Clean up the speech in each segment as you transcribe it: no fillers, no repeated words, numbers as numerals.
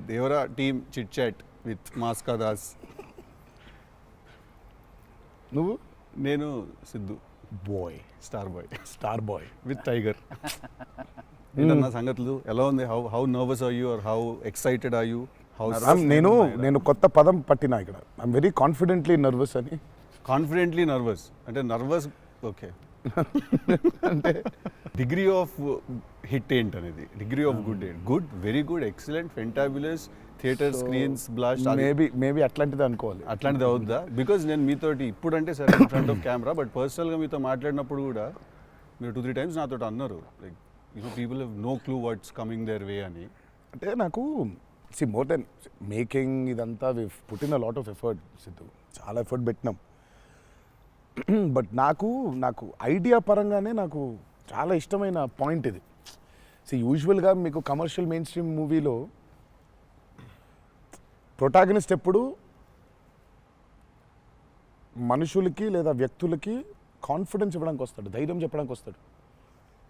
Devara team chit chat with మాస్కా దాస్. నువ్వు? నేను Siddhu boy, star boy with with tiger. ఏంటన్నా సంగతులు ఎలా ఉంది? How nervous are you or how excited are you? నేను కొత్త పదం పట్టినా ఇక్కడ. ఐఎమ్ వెరీ కాన్ఫిడెంట్లీ నర్వస్ అని. కాన్ఫిడెంట్లీ నర్వస్ అంటే నర్వస్ ఓకే. అంటే డిగ్రీ ఆఫ్ హిట్ ఏంటనేది, డిగ్రీ ఆఫ్ గుడ్ ఏంటి? Good, very good, excellent, fantabulous, theatre screens blast, maybe అట్లాంటిది అనుకోవాలి. అట్లాంటిది అవుద్దా? బికాజ్ నేను మీతోటి ఇప్పుడు అంటే సరే in front of camera, but పర్సనల్గా మీతో మాట్లాడినప్పుడు కూడా మీరు 2-3 times నాతో అన్నారు like people have no clue what's coming their way అని. అంటే నాకు మోర్ దెన్ మేకింగ్ ఇదంతా we put in a lot of effort Sidhu, చాలా ఎఫర్ట్ పెట్టినాం. బట్ నాకు ఐడియా పరంగానే నాకు చాలా ఇష్టమైన పాయింట్ ఇది. యూజువల్గా మీకు కమర్షియల్ మెయిన్ స్ట్రీమ్ మూవీలో ప్రొటాగనిస్ట్ ఎప్పుడు మనుషులకి లేదా వ్యక్తులకి కాన్ఫిడెన్స్ ఇవ్వడానికి వస్తాడు, ధైర్యం చెప్పడానికి వస్తాడు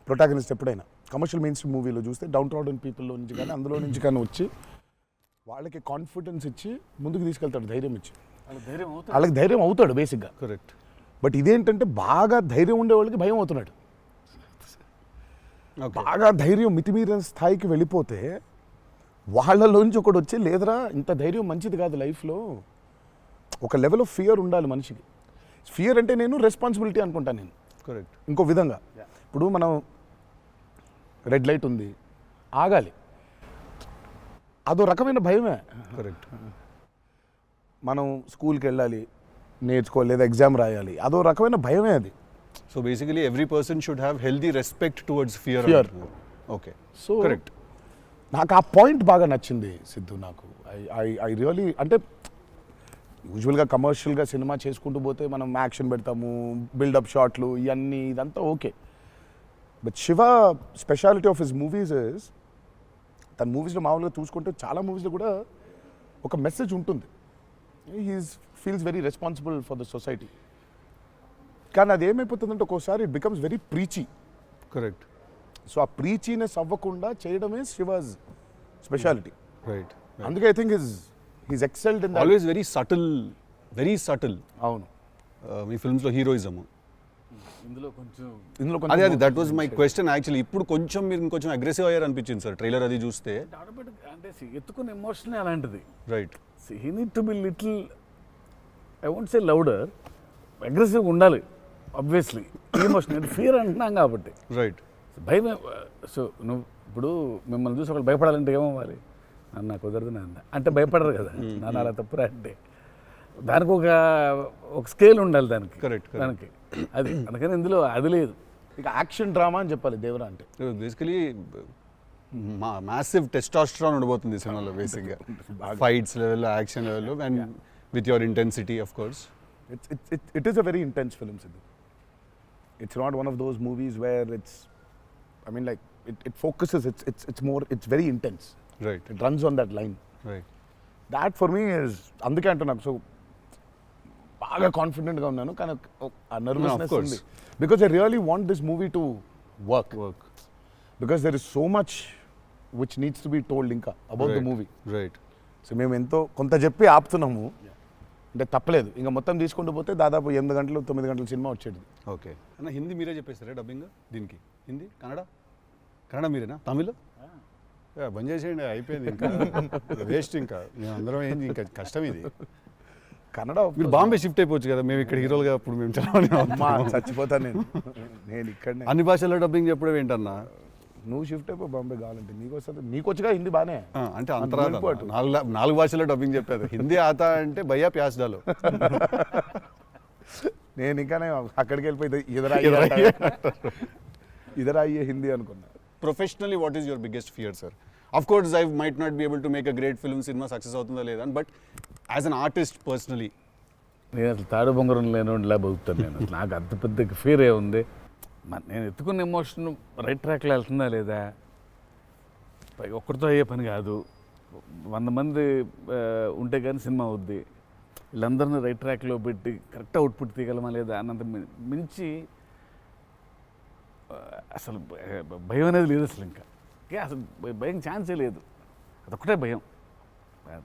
ప్రొటాగనిస్ట్ ఎప్పుడైనా. కమర్షియల్ మెయిన్ స్ట్రీమ్ మూవీలో చూస్తే డౌన్ ట్రాడన్ పీపుల్లో నుంచి కానీ అందులో నుంచి కానీ వచ్చి వాళ్ళకి కాన్ఫిడెన్స్ ఇచ్చి ముందుకు తీసుకెళ్తాడు, ధైర్యం ఇచ్చి. వాళ్ళకి ధైర్యం అవుతాడు బేసిక్గా. కరెక్ట్. బట్ ఇదేంటంటే బాగా ధైర్యం ఉండే వాళ్ళకి భయం అవుతున్నాడు. బాగా ధైర్యం మితిమీరిన స్థాయికి వెళ్ళిపోతే వాళ్ళలోంచి ఒకటి వచ్చి లేదరా ఇంత ధైర్యం మంచిది కాదు లైఫ్లో, ఒక లెవెల్ ఆఫ్ ఫియర్ ఉండాలి మనిషికి. ఫియర్ అంటే నేను రెస్పాన్సిబిలిటీ అనుకుంటాను నేను. కరెక్ట్. ఇంకో విధంగా ఇప్పుడు మనం రెడ్ లైట్ ఉంది, ఆగాలి, అదో రకమైన భయమే. కరెక్ట్. మనం స్కూల్కి వెళ్ళాలి, నేర్చుకోవాలి, లేదా ఎగ్జామ్ రాయాలి, అదో రకమైన భయమే అది. So basically every person should have healthy respect towards fear. Okay. So correct. నాకు ఆ పాయింట్ బాగా నచ్చింది సిద్ధు. నాకు ఐ రియలీ అంటే యూజువల్గా కమర్షియల్గా సినిమా చేసుకుంటూ పోతే మనం యాక్షన్ పెడతాము, బిల్డప్ షాట్లు, ఇవన్నీ ఇదంతా okay. But Shiva speciality of his movies is, తన మూవీస్లో మామూలుగా చూసుకుంటే చాలా మూవీస్లో కూడా ఒక మెసేజ్ ఉంటుంది. He is feels very responsible for the society. కానీ అది ఏమైపోతుందంటే ఒక్కోసారి it becomes very preachy. Correct. So ఆ ప్రీచీనెస్ అవ్వకుండా చేయడమే శివాజ్ స్పెషాలిటీ. రైట్. అందుకే I think he's excelled in always very subtle. అవును. మీ ఫిల్మ్స్లో హీరోయిజం ఇందులో అదే that was my question actually. ఇప్పుడు కొంచెం మీరు ఇంకొంచెం అగ్రెసివ్ అయ్యారు అనిపించింది సార్ ట్రైలర్ అది చూస్తే. అంటే ఎత్తుకున్న ఎమోషన్ అలాంటిది. Right. He need to be little, I won't say louder, అగ్రెసివ్గా ఉండాలి ఆబ్వియస్లీ. ఎమోషన్ ఫియర్ అంటున్నాం కాబట్టి. రైట్. భయం. సో నువ్వు ఇప్పుడు మిమ్మల్ని చూసి ఒకళ్ళు భయపడాలంటే ఏమవ్వాలి? నాకు కుదరదు నాన్న అంటే భయపడరు కదా. నాన్న అలా తప్పురా అంటే దానికి ఒక స్కేల్ ఉండాలి దానికి. కరెక్ట్. దానికి అది అందుకని ఇందులో అది లేదు. ఇక యాక్షన్ డ్రామా అని చెప్పాలి దేవరా అంటే. బేసికలీ మ్యాసివ్ టెస్టాస్టెరాన్ ఉండబోతుంది సినిమాలో బేసిక్గా. ఫైట్స్ లెవెల్లో, యాక్షన్ లెవెల్లో, and with your intensity of course. It is a very intense film, Sidhu. It's not one of those movies where it's, I mean, like it focuses. It's very intense. Right. It runs on that line. Right. That for me is అందుకే అంటున్నాను. So బాగా కాన్ఫిడెంట్గా ఉన్నాను, కానీ ఆ nervousness ఉంది. Because I really want this movie to work. Because there is so much which needs to be told ఇంకా about the movie. Right. So మేము ఎంతో కొంత చెప్పి ఆపుతున్నాము అంటే తప్పలేదు. ఇంకా మొత్తం తీసుకుంటూ పోతే దాదాపు 8 గంటలు 9 గంటల సినిమా వచ్చేది. ఓకే అన్న, హిందీ మీరే చెప్పేస్తారా డబ్బింగ్ దీనికి? హిందీ, కన్నడ మీరేనా? తమిళ్ బంద్ చేసేయండి, అయిపోయింది ఇంకా వేస్ట్. ఇంకా మేము అందరం ఏంది, ఇంకా కష్టం ఇది. కన్నడ మీరు బాంబే షిఫ్ట్ అయిపోవచ్చు కదా, మేము ఇక్కడ హీరోలుగా అప్పుడు మేము చచ్చిపోతాను నేను ఇక్కడనే. అన్ని భాషల్లో డబ్బింగ్ చెప్పడం ఏంటన్నా? నువ్వు షిఫ్ట్ అయిపో బాంబే కావాలంటే, నీకు వస్తుంది, నీకు వచ్చుగా హిందీ బాగానే. అంటే అంతరా 4 భాషల్లో డబ్బింగ్ చెప్పారు. హిందీ ఆతా అంటే భయ్యా ప్యాస్ డాలో. నేను ఇంకానే అక్కడికి వెళ్ళిపోయి ఇదరా అయ్యే హిందీ అనుకున్నా. Professionally what is your biggest fear sir? Of course I might not be able to make a great film, cinema success అవుతుందా లేదా, but as an artist personally నేను అసలు తాడు బొంగరం లేనిలా బతుకుతాను నేను. నాకు అంత పెద్ద ఫియర్ ఏముంది? నేను ఎత్తుకున్న ఎమోషన్ రైట్ ట్రాక్లో వెళ్తుందా లేదా? ఒక్కరితో అయ్యే పని కాదు, 100 మంది ఉంటే కానీ సినిమా అవుద్ది. వీళ్ళందరినీ రైట్ ట్రాక్లో పెట్టి కరెక్ట్ అవుట్పుట్ తీయగలమా లేదా అన్నంత మించి అసలు భయం అనేది లేదు అసలు. ఇంకా అసలు భయం ఛాన్సే లేదు. అదొక్కటే భయం.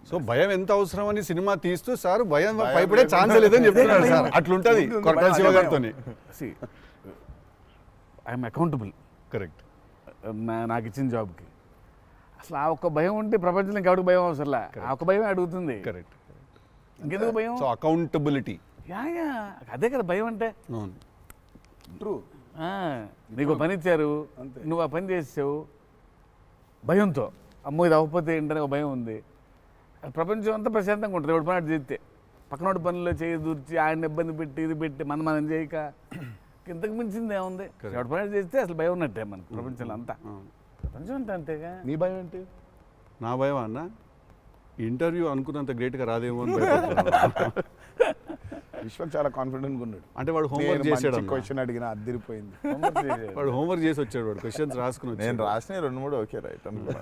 సో భయం ఎంత అవసరం అని సినిమా తీస్తూ సార్ భయం భయపడే ఛాన్స్ లేదని చెప్తున్నాడు సార్. అట్లుంటది కొరటాల శివ గారితో. I'm accountable correct. నాకు ఇచ్చిన జాబ్కి. అసలు ఆ ఒక్క భయం ఉంటే ప్రపంచంలో ఇంకెవరికి భయం అవసరంలా. ఆ ఒక్క భయం అడుగుతుంది. కరెక్ట్. ఇంకెందుకు భయం? So accountability. యా అదే కదా భయం అంటే. అవును. ట్రూ. నీకు పని ఇచ్చారు, నువ్వు ఆ పని చేసావు భయంతో. అమ్మో ఇది అవ్వకపోతే ఏంటనే ఒక భయం ఉంది. ప్రపంచం అంతా ప్రశాంతంగా ఉంటుంది ఎవరి పని చేస్తే. పక్కనోటి పనుల్లో చేయి దూర్చి ఆయన ఇబ్బంది పెట్టి ఇది పెట్టి మనం చేయక ఇంతకు మించింది ఏముంది? ఎవరి పని చేస్తే అసలు భయం ఉన్నట్టే మనకు ప్రపంచంలో అంతా. ప్రపంచం అంతా అంతేగా. నీ భయం ఏంటి? నా భయం అన్న ఇంటర్వ్యూ అనుకున్నంత గ్రేట్గా రాదేమో అని భయపడుతున్నాను. విశ్వక్ చాలా కాన్ఫిడెంట్గా ఉన్నాడు. అంటే వాడు హోంవర్క్ చేసాడు. క్వశ్చన్ అడిగిన అదిరిపోయింది. వాడు హోంవర్క్ చేసి వచ్చాడు. వాడు క్వశ్చన్స్ రాసుకుని నేను రాసిన 2-3 ఓకే రైట్ అనుకున్నా.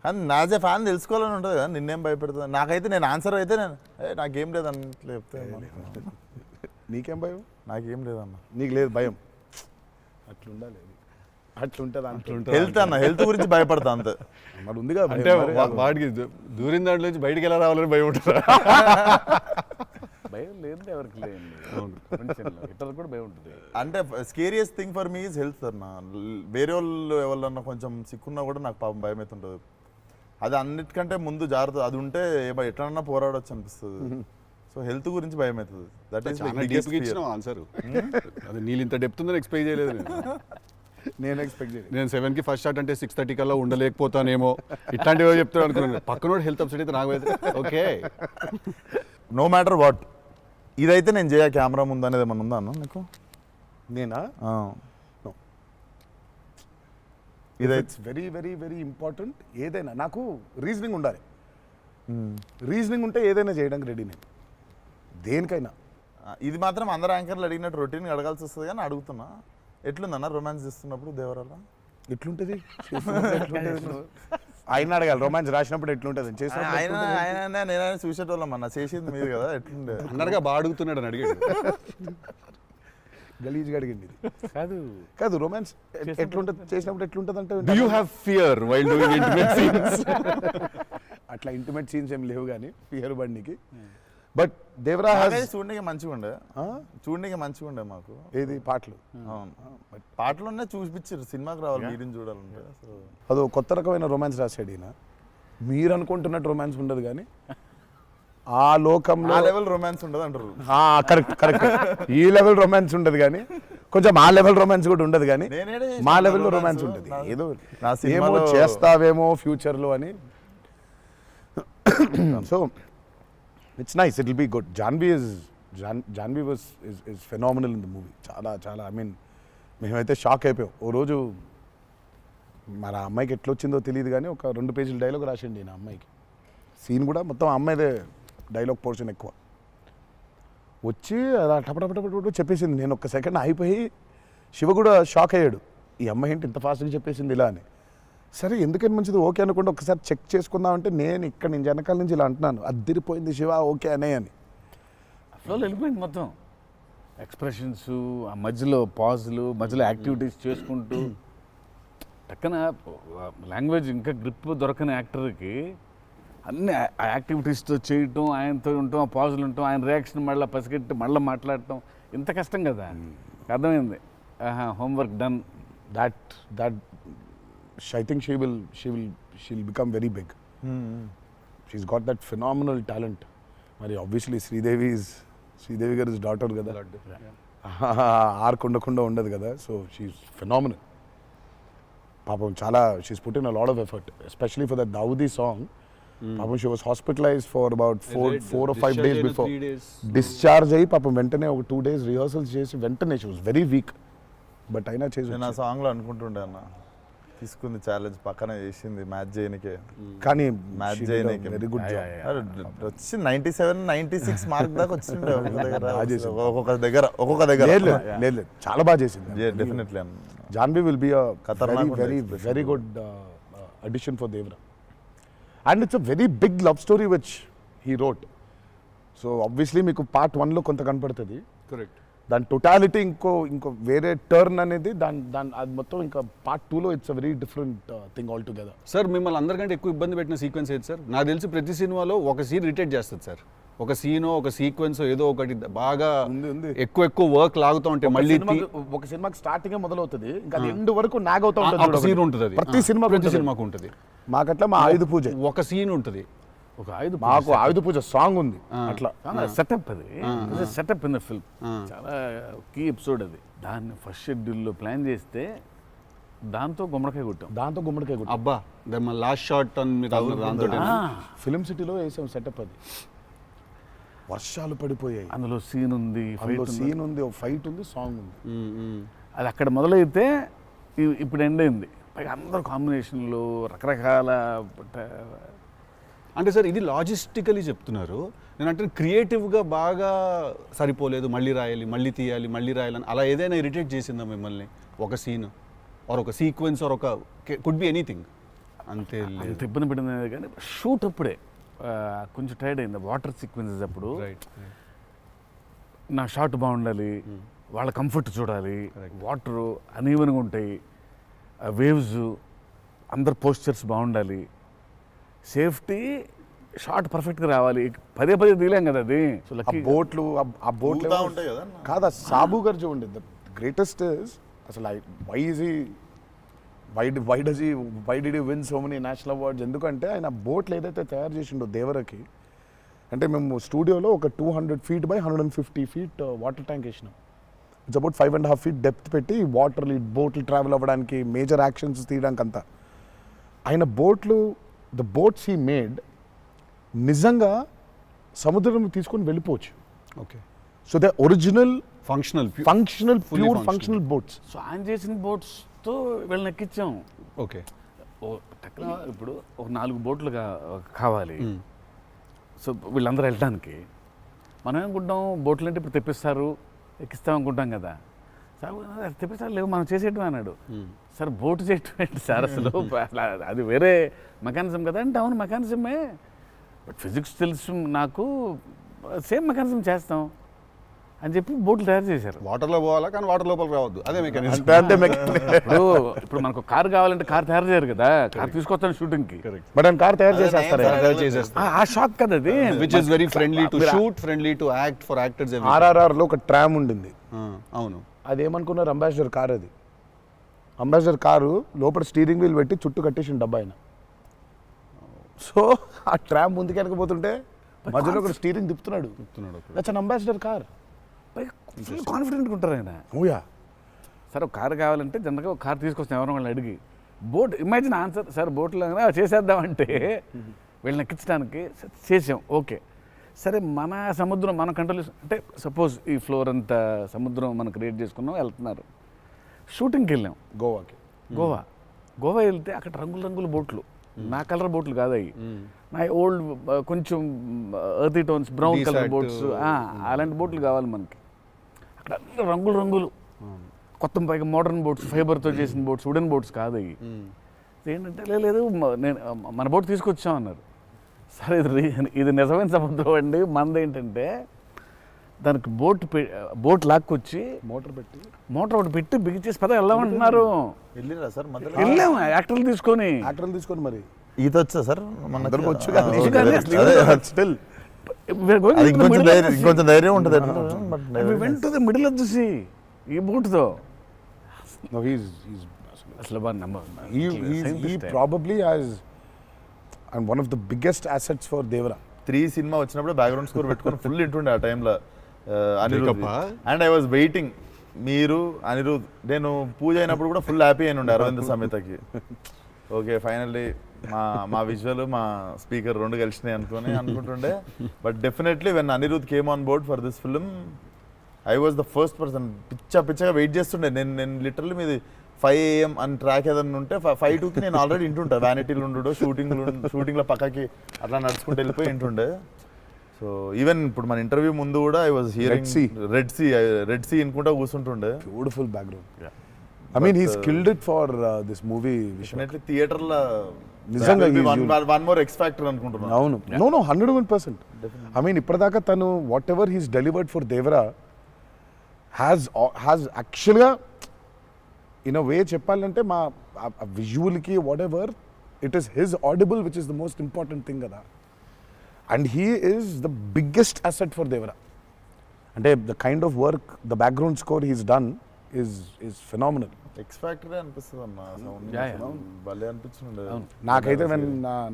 కానీ నాజే ఫ్యాన్ తెలుసుకోవాలని ఉంటుంది కదా, నిన్నేం భయపెడుతుంది. నాకైతే నేను ఆన్సర్ అయితే నాకేం లేదన్న చెప్తే నీకేం భయం? నాకేం లేదన్న. నీకు లేదు భయం? అట్లుండాలి. అట్లుంటుంది. హెల్త్ అన్న, హెల్త్ గురించి భయపడతా అంతే. మరి ఉంది కదా. అంటే వాడికి దూరిన దాంట్లో నుంచి బయటికి ఎలా రావాలని భయం ఉంటుంది. భయం లేదు ఎవరికి లేదు. ప్రపంచంలో ఇతరులకు కూడా భయం ఉంటుంది. అంటే scariest thing for me is health అన్న. వేరే వాళ్ళు ఎవరన్నా కొంచెం సిక్కున్నా కూడా నాకు పాపం భయం అవుతుంటుంది. అది అన్నిటికంటే ముందు జాగ్రత్త అది ఉంటే ఎట్లన్నా పోరాడొచ్చు అనిపిస్తుంది. సో హెల్త్ గురించి భయం అవుతుంది. That is answer. అది నీళ్ళు ఇంత డెప్త్ ఉందని ఎక్స్పెక్ట్ చేయలేదు నేను ఎక్స్పెక్ట్ చేయలేదు. నేను 7కి ఫస్ట్ షాట్ అంటే 6:30 కల్లా ఉండలేకపోతానేమో ఇట్లాంటివి చెప్తాను అనుకున్నాను. పక్కనోడు హెల్త్ అప్సెట్ అయితే నాకు ఓకే. నో మ్యాటర్ వాట్ ఇదైతే నేను చేయ కెమెరా ముందు అనేది ఏమన్నా ఉందా అన్న నీకు? నేనా? ఇదైతే వెరీ వెరీ వెరీ ఇంపార్టెంట్. ఏదైనా నాకు రీజనింగ్ ఉండాలి. రీజనింగ్ ఉంటే ఏదైనా చేయడానికి రెడీ నేను, దేనికైనా. ఇది మాత్రం అందరు యాంకర్లు అడిగినట్టు రొటీన్ అడగాల్సి వస్తుంది కానీ అడుగుతున్నా. ఎట్లుందన్న రొమాన్స్ చేస్తున్నప్పుడు దేవరాల? ఎట్లుంటుంది? ఆయన అడగాలి. రొమాన్స్ రాసినప్పుడు ఎట్లుంటుంది? ఆయన నేనైనా చూసేటోళ్ళం అన్న, చేసింది మీరు కదా, ఎట్లుండే అన్నట్టుగా బాగా అడుగుతున్నాడు అని అడిగాడు. గలీజ్గా అడిగింది. కాదు కాదు రొమాన్స్ ఎట్లుంటుంది చేసినప్పుడు ఎట్లుంటుంది అంటే Do you have fear while doing intimate scenes? అట్లా ఇంటిమేట్ సీన్స్ ఏం లేవు కానీ ఫియర్ బండికి. బట్ దేవరా చూడడానికి మంచిగా ఉండే, చూడడానికి మంచిగా ఉండే మాకు. ఏది పాటలు? అవును, పాటలున్నా చూపించారు. సినిమాకి రావాలి మీరిని చూడాలంటే. సో అదో కొత్త రకమైన రొమాన్స్ రాశాడు ఈయన. మీరు అనుకుంటున్నట్టు రొమాన్స్ ఉండదు కానీ ఆ లోకంలో ఆ లెవెల్ రొమాన్స్ ఉండదు అంటారు. Correct correct. ఈ లెవెల్ రొమాన్స్ ఉండదు కానీ కొంచెం ఆ లెవెల్ రొమాన్స్ కూడా ఉండదు కానీ మా లెవెల్లో రొమాన్స్ ఉంటుంది. ఏదో ఏమో చేస్తావేమో ఫ్యూచర్లో అని. So it's nice, it will be good. Janhvi is phenomenal in the movie. చాలా చాలా ఐ మీన్ మేమైతే షాక్ అయిపోయాం. ఓ రోజు మరి ఆ అమ్మాయికి ఎట్లా వచ్చిందో తెలియదు కానీ ఒక 2 పేజీల డైలాగ్ రాసిండి నా అమ్మాయికి. సీన్ కూడా మొత్తం అమ్మాయిదే డైలాగ్ పోర్షన్ ఎక్కువ. వచ్చి అలా టపటపటపట చెప్పేసింది. నేను ఒక్క సెకండ్ అయిపోయి శివ కూడా షాక్ అయ్యాడు. ఈ అమ్మాయి ఏంటి ఇంత ఫాస్ట్గా చెప్పేసింది ఇలా అని. సరే ఎందుకని మంచిది ఓకే అనుకుంటే ఒకసారి చెక్ చేసుకుందామంటే నేను వెనకాల నుంచి ఇలా అంటున్నాను, అద్దిరిపోయింది శివ ఓకే అనే అని. ఫ్లోలో వెళ్ళిపోయింది మొత్తం. ఎక్స్ప్రెషన్స్, ఆ మధ్యలో పాజులు, మధ్యలో యాక్టివిటీస్ చేసుకుంటూ టక్కన లాంగ్వేజ్ ఇంకా గ్రిప్ దొరకని యాక్టర్కి అన్ని ఆ యాక్టివిటీస్తో చేయటం, ఆయనతో ఉండటం, ఆ పాజులు ఉండటం, ఆయన రియాక్షన్ మళ్ళీ పసిగట్టి మళ్ళీ మాట్లాడటం ఇంత కష్టం కదా. అర్థమైంది. Homework done. That I think she'll become very big. She's got that phenomenal talent. మరి obviously శ్రీదేవి గారి డాటర్ కదా, ఆర్క్ ఉండకుండా ఉండదు కదా. So she is phenomenal. పాపం చాలా she is put in a lot of effort especially for that Daavudi song. పాపం she was hospitalised for about 4 or 5 days before discharge అయ్యి పాపం వెంటనే ఒక 2 days రిహర్సల్స్ చేసి వెంటనే she was very weak. But అయినా చేసి నేను ఆ సాంగ్లో అనుకుంటుండే అన్న, తీసుకుంది ఛాలెంజ్ పక్కన చేసింది మ్యాచ్ చేయనికే. కానీ మ్యాచ్ చేయనికే వెరీ గుడ్ జాబ్. వచ్చి 97, 96 మార్క్ దాకా వచ్చిండే ఒక్కొక్క దగ్గర. లేదు చాలా బాగా చేసింది. Definitely Janhvi will be very good addition for Devara. And it's a very big love story which he wrote. So obviously మీకు పార్ట్ 1లో కొంత కనపడుతుంది. కరెక్ట్. దాని టోటాలిటీ ఇంకో వేరే టర్న్ అనేది దాని అది మొత్తం ఇంకా పార్ట్ 2లో it's a very different thing all together. Sir మిమ్మల్ని అందరికంటే ఎక్కువ ఇబ్బంది పెట్టిన సీక్వెన్స్ ఏది సార్? నాకు తెలిసి ప్రతి సినిమాలో ఒక సీన్ రిటేట్ చేస్తుంది సార్. ఒక సీనో ఒక సీక్వెన్స్ ఏదో ఒకటి బాగా ఉంది. ఎక్కువ వర్క్ లాగుతూ ఉంటే మళ్ళీ ఒక సినిమాకి స్టార్టింగ్ మొదలవుతుంది ఇంకా అది ఎండ్ వరకు నాగవుతా ఒక ఉంటుంది సీన్ ఉంటుంది అది. ప్రతి సినిమాకు ఉంటుంది. మాకట్లా మా ఆయుధ పూజ ఒక సీన్ ఉంటుంది. ఒక ఆయుధ మాకు ఆయుధ పూజ సాంగ్ ఉంది అట్లా సెటప్ అది సెటప్ ఇన్ ద ఫిల్మ్ చాలా కీ ఎపిసోడ్ అది. దాన్ని ఫస్ట్ షెడ్యూల్లో ప్లాన్ చేస్తే దాంతో గుమ్మడికాయ కొట్టాం. దాంతో గుమ్మడికాయ కొట్టాం. అబ్బా లాస్ట్ షాట్ దాంతో ఫిలిం సిటీలో వేసాం సెటప్ అది. వర్షాలు పడిపోయాయి, అందులో సీన్ ఉంది, సీన్ ఉంది, ఫైట్ ఉంది, సాంగ్ ఉంది. అది అక్కడ మొదలైతే ఇప్పుడు ఎండ్ అయింది. పైగా అందరూ కాంబినేషన్లు రకరకాల. అంటే సార్ ఇది లాజిస్టికలీ చెప్తున్నారు, నేను అంటే క్రియేటివ్గా బాగా సరిపోలేదు, మళ్ళీ రాయాలి, మళ్ళీ తీయాలి, మళ్ళీ రాయాలని అలా ఏదైనా ఇరిటేట్ చేసిందా మిమ్మల్ని? ఒక సీన్ ఆర్ ఒక సీక్వెన్స్ ఆర్ ఒక కుడ్ బి ఎనీథింగ్ అంతే? అంత ఇబ్బంది పడింది కానీ షూట్ అప్పుడే కొంచెం టైర్డ్ అయింది. వాటర్ సీక్వెన్సెస్ అప్పుడు నా షాట్ బాగుండాలి, వాళ్ళ కంఫర్ట్ చూడాలి, వాటరు అనీవెన్గా ఉంటాయి, వేవ్స్, అందరు పోస్చర్స్ బాగుండాలి, సేఫ్టీ షాట్ పర్ఫెక్ట్గా రావాలి. పదే తీలేం కదా అది. సో లక్కీ బోట్లు ఆ బోట్లు ఉంటాయి కదా కాదా సాబు గారు చూడండి. ద గ్రేటెస్ట్ అసలు why did you win so many national awards? ఎందుకంటే ఆయన బోట్లు ఏదైతే తయారు చేసిండో దేవరకి, అంటే మేము స్టూడియోలో ఒక 200 feet by 150 feet water tank వేసినాం. ఇట్స్ అబౌట్ 5.5 feet డెప్త్ పెట్టి వాటర్ బోట్లు ట్రావెల్ అవ్వడానికి, మేజర్ యాక్షన్స్ తీయడానికి అంతా. ఆయన ద బోట్స్ హీ మేడ్ నిజంగా సముద్రం తీసుకొని వెళ్ళిపోవచ్చు. Okay. So the original functional pure functional boats. So ఆయన చేసిన బోట్స్తో వీళ్ళని ఎక్కించాం. ఓకే. ఇప్పుడు ఒక 4 బోట్లు కావాలి. సో వీళ్ళందరూ వెళ్ళడానికి మనం ఏమనుకుంటాం, బోట్లు అంటే ఇప్పుడు తెప్పిస్తారు, ఎక్కిస్తాం అనుకుంటాం కదా. సార్ తెప్పిస్తారు లేవు, మనం చేసేయటం అన్నాడు. సార్ బోటు చేయటం ఏంటి సార్ అసలు? అది వేరే మెకానిజం కదా అంటే, అవును మెకానిజమే, బట్ ఫిజిక్స్ తెలుసు నాకు, సేమ్ మెకానిజం చేస్తాం అని చెప్పి బోట్లు తయారు చేశారు. వాటర్లో పోవాలా కానీ వాటర్ లోపలికి రావద్దు, అదే మెకానిజం. ఇప్పుడు మనకు కార్ కావాలంటే కార్ తయారు చేయరు కదా, కార్ తీసుకొస్తాను షూటింగ్కి, బట్ ఆయన కార్ తయారు చేసేస్తారు. ఆ షాక్ కదా అది. Which is very friendly to shoot, friendly to act for actors. RRRలో ఒక ట్రామ్ ఉండింది. అవును. అదేమనుకున్నారు, అంబాసిడర్ కార్ అది. అంబాసిడర్ కారు లోపల స్టీరింగ్ వీల్ పెట్టి చుట్టూ కట్టేసిన డబ్బా ఆయన. సో ఆ ట్రామ్ ముందుకు వెనకపోతుంటే మధ్యలో ఒక స్టీరింగ్ తిప్పుతున్నాడు. That's an ambassador car. Full కాన్ఫిడెంట్గా ఉంటారు ఆయన. ఓయా. సార్ ఒక కార్ కావాలంటే జనరల్గా ఒక కార్ తీసుకొస్తాం ఎవరైనా వాళ్ళని అడిగి. బోట్ ఇమాజిన్ ఆన్సర్, సార్ బోట్లో చేసేద్దామంటే వీళ్ళని ఎక్కించడానికి చేసాం. ఓకే సరే, మన సముద్రం మన కంట్రోల్ అంటే సపోజ్ ఈ ఫ్లోర్ అంతా సముద్రం మనం క్రియేట్ చేసుకున్నాం, వెళ్తున్నారు. షూటింగ్కి వెళ్ళాం గోవా వెళ్తే అక్కడ రంగుల బోట్లు, నా కలర్ బోట్లు కాదు అవి, నా ఓల్డ్ కొంచెం ఎర్తీ టోన్స్ బ్రౌన్ కలర్ బోట్స్, అలాంటి బోట్లు కావాలి మనకి. అక్కడ అన్ని రంగులు కొత్త పైగా మోడర్న్ బోట్స్, ఫైబర్తో చేసిన బోట్స్, వుడెన్ బోట్స్ కాదు అవి. ఏంటంటే లేదు నేను మన బోట్ తీసుకొచ్చాం అన్నారు. సరే ఇది నిజమైన సముద్రం అండి, మనది ఏంటంటే దానికి బోట్ లాక్కొచ్చి మోటార్ ఒకటి పెట్టి బిగించేసి పద వెళ్దామంటున్నారు. వెళ్ళిరా సార్? వెళ్ళాము యాక్టర్లు తీసుకొని మరి ఈత వచ్చా సార్? అందరికి వచ్చు. ఇంకొంచెం ధైర్యం ఉంటుంది. వెంట మిడిల్ ఆఫ్ ది సీ ఈ బోట్తో అసలు probably as and one of the biggest assets for Devara. 3 cinema వచ్చినప్పుడు బ్యాక్గ్రౌండ్ స్కోర్ పెట్టుకొని ఫుల్ ఇంటుండే ఆ టైంలో Anirudh. And I was waiting, మీరు అనిరుద్ నేను పూజ అయినప్పుడు కూడా ఫుల్ హ్యాపీ అయిన ఉండే అరవింద్ సమేతకి. ఓకే ఫైనల్లీ మా విజువల్ మా స్పీకర్ 2 కలిసినాయి అనుకుంటుండే. But definitely when Anirudh came on board for this film I was the first person. పిచ్చగా వెయిట్ చేస్తుండే. నేను లిటరల్లీ మీది 5 AM అని ట్రాక్ ఏదన్నా ఉంటే 5:02కి నేను ఆల్రెడీ ఇంటుంటా. వ్యానిటీలు ఉండు, షూటింగ్లో పక్కకి అట్లా నడుచుకుంటూ వెళ్ళిపోయి ఇంటుండే. సో ఈవెన్ ఇప్పుడు మన ఇంటర్వ్యూ ముందు కూడా I was hearing Red Sea అనుకుంటా కూర్చుంటుండే. Beautiful background. I mean he skilled it for this movie. Definitely థియేటర్లో నిజంగా వన్ మోర్ ఎక్స్ ఫ్యాక్టర్ అనుకుంటున్నాను. అవును, నో 101%. ఐ మీన్ ఇప్పటిదాకా తను whatever he's delivered for Devara has యాక్చువల్గా ఇన్ అ వే చెప్పాలంటే మా విజువల్కి whatever it is his audible which is the most important thing కదా. And he is the biggest asset for Devara. అంటే the kind of work the background score he's done is phenomenal. X factory అనిపిస్తుంది అన్న sound భలే అనిపించింది. నాకైతే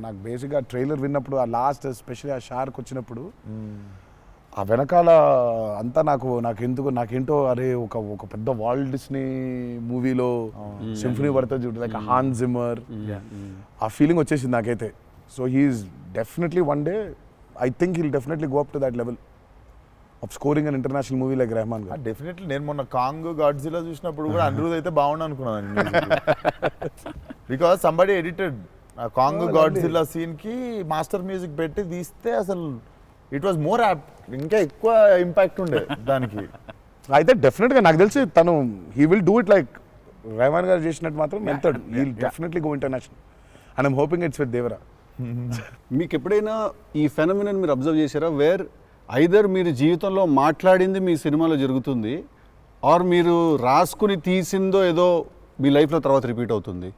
నాకు బేసిక్గా trailer విన్నప్పుడు ఆ లాస్ట్ ఎస్పెషల్లీ ఆ షార్క్ వచ్చినప్పుడు ఆ వెనకాల అంతా నాకేంటో అరే ఒక పెద్ద వాల్ట్ డిస్నీ మూవీలో సింఫనీ పడుతుంది చూడు, లైక్ హాన్ జిమ్మర్, ఆ ఫీలింగ్ వచ్చేసింది నాకైతే. So he's definitely one day I think he'll definitely go up to that level of scoring an international movie like Rahman garu. డెఫినెట్లీ నేను మొన్న కాంగ్ గాడ్జిలా చూసినప్పుడు కూడా అనిరుద్ అయితే బాగుండు అనుకున్నాను. బికాస్ సంబడి ఎడిటెడ్ ఆ కాంగ్ గాడ్జిలా సీన్ కి మాస్టర్ మ్యూజిక్ పెట్టి తీస్తే అసలు ఇట్ వాజ్ మోర్ యాప్, ఇంకా ఎక్కువ ఇంపాక్ట్ ఉండే దానికి. అయితే డెఫినెట్గా నాకు తెలిసి తను he will do it like Rahman garu చేసినట్టు మాత్రం వెళ్తాడు. He will definitely go international and I'm hoping it's with Devara. మీకు ఎప్పుడైనా ఈ ఫెనమినన్ మీరు అబ్జర్వ్ చేశారా, వేర్ ఐదర్ మీరు జీవితంలో మాట్లాడింది మీ సినిమాలో జరుగుతుంది, ఆర్ మీరు రాసుకుని తీసిందో ఏదో మీ లైఫ్లో తర్వాత రిపీట్ అవుతుంది?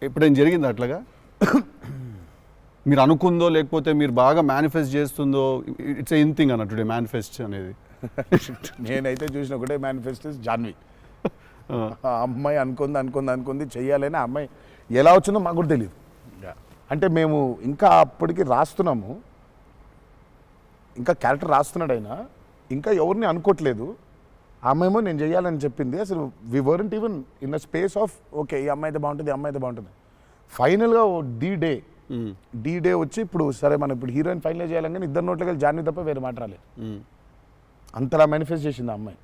ఎప్పుడైనా జరిగింది అట్లాగా? మీరు అనుకుందో లేకపోతే మీరు బాగా మేనిఫెస్ట్ చేస్తుందో? ఇట్స్ ఎ ఇన్ థింగ్ అన్న టుడే మేనిఫెస్ట్ అనేది. నేనైతే చూసిన ఒకటే మేనిఫెస్టో జాన్వి. ఆ అమ్మాయి అనుకుంది చెయ్యాలని. ఆ అమ్మాయి ఎలా వచ్చిందో మాకు కూడా తెలియదు. అంటే మేము ఇంకా అప్పటికి రాస్తున్నాము, ఇంకా క్యారెక్టర్ రాస్తున్నాడు అయినా ఇంకా ఎవరిని అనుకోవట్లేదు. ఆ అమ్మాయేమో నేను చెయ్యాలని చెప్పింది. అసలు we weren't even in the space of okay ఈ అమ్మాయి అయితే బాగుంటుంది, ఈ అమ్మాయి అయితే బాగుంటుంది. ఫైనల్గా డి డే వచ్చి ఇప్పుడు సరే మనం ఇప్పుడు హీరోయిన్ ఫైనల్ చేయాలని ఇద్దరు నోట్లకి వెళ్ళి జాన్వి తప్ప వేరే మాట రాలేదు. అంతలా మేనిఫెస్ట్ చేసింది ఆ అమ్మాయి.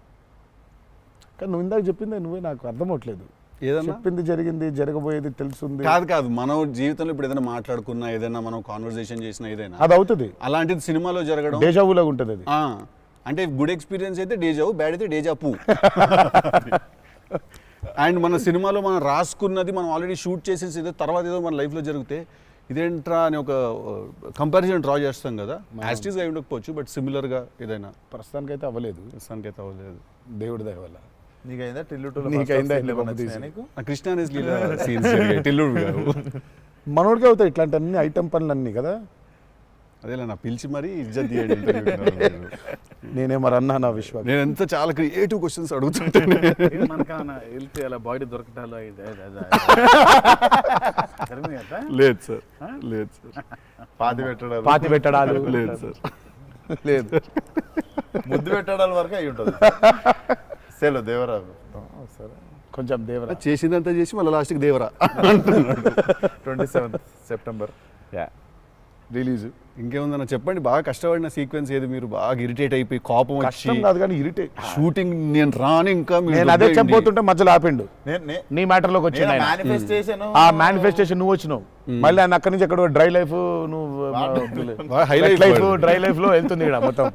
కానీ నువ్వు ఇందాక చెప్పింది నువ్వే నాకు అర్థం అవట్లేదు. ఏదన్నా చెప్పింది జరిగింది, జరగబోయేది తెలుసుంది. కాదు మనం జీవితంలో ఇప్పుడు ఏదైనా మాట్లాడుకున్నా, ఏదైనా మనం కాన్వర్సేషన్ చేసినా, ఏదైనా అది అవుతుంది. అలాంటిది సినిమాలో జరగడం డేజావులాగా ఉంటుంది అది. అంటే గుడ్ ఎక్స్పీరియన్స్ అయితే డేజావు, బ్యాడ్ అయితే డేజాపు. అండ్ మన సినిమాలో మనం రాసుకున్నది మనం ఆల్రెడీ షూట్ చేసేసి ఏదో తర్వాత ఏదో మన లైఫ్లో జరిగితే ఇదేంట్రా అని ఒక కంపారిజన్ డ్రా చేస్తాం కదా. యాస్టీస్గా అయి ఉండకపోవచ్చు, బట్ సిమిలర్గా ఏదైనా. ప్రస్తుతానికైతే అవ్వలేదు, దేవుడి దయ వల్ల. నీకైందా నీకైందా కృష్ణ టిల్లుడు గారు మనోడికి అవుతాయి ఇట్లాంటి అన్ని ఐటమ్ పనులు అన్నీ కదా. అదేలా నా పిలిచి మరీ ఇజ్జత్ తీయండి. నేనే మరి అన్నా నా విశ్వాసం. నేను ఎంత చాలా క్రియేటివ్ క్వశ్చన్స్ అడుగుతుంటాను. మనకన్నా వెళ్తే అలా బాడీ దొరకటాలు లేదు సార్, లేదు సార్. పాతి పెట్టడాలు లేదు సార్, లేదు. ముద్దు పెట్టడాల వరకు అయి ఉంటుంది. సెలవు దేవరా సరే కొంచెం దేవరా చేసిందంతా చేసి మళ్ళీ లాస్ట్కి దేవరా 27th September రిలీజ్. ఇంకేముందన్న చెప్పండి. బాగా కష్టపడిన సీక్వెన్స్ ఏది? మీరు బాగా ఇరిటేట్ అయిపోయి కోపం కష్టం కాదు కానీ ఇరిటేట్. షూటింగ్ నేను రాను ఇంకా నేను అదే చెప్పబోతుంటే మధ్యలో ఆపిండు. నీ మ్యాటర్లోకి వచ్చింది ఆ మేనిఫెస్టేషన్. నువ్వు వచ్చినావు మళ్ళీ ఆయన అక్కడి నుంచి ఎక్కడ డ్రై లైఫ్, నువ్వు డ్రై లైఫ్ లో వెళ్తుంది ఇక్కడ మొత్తం.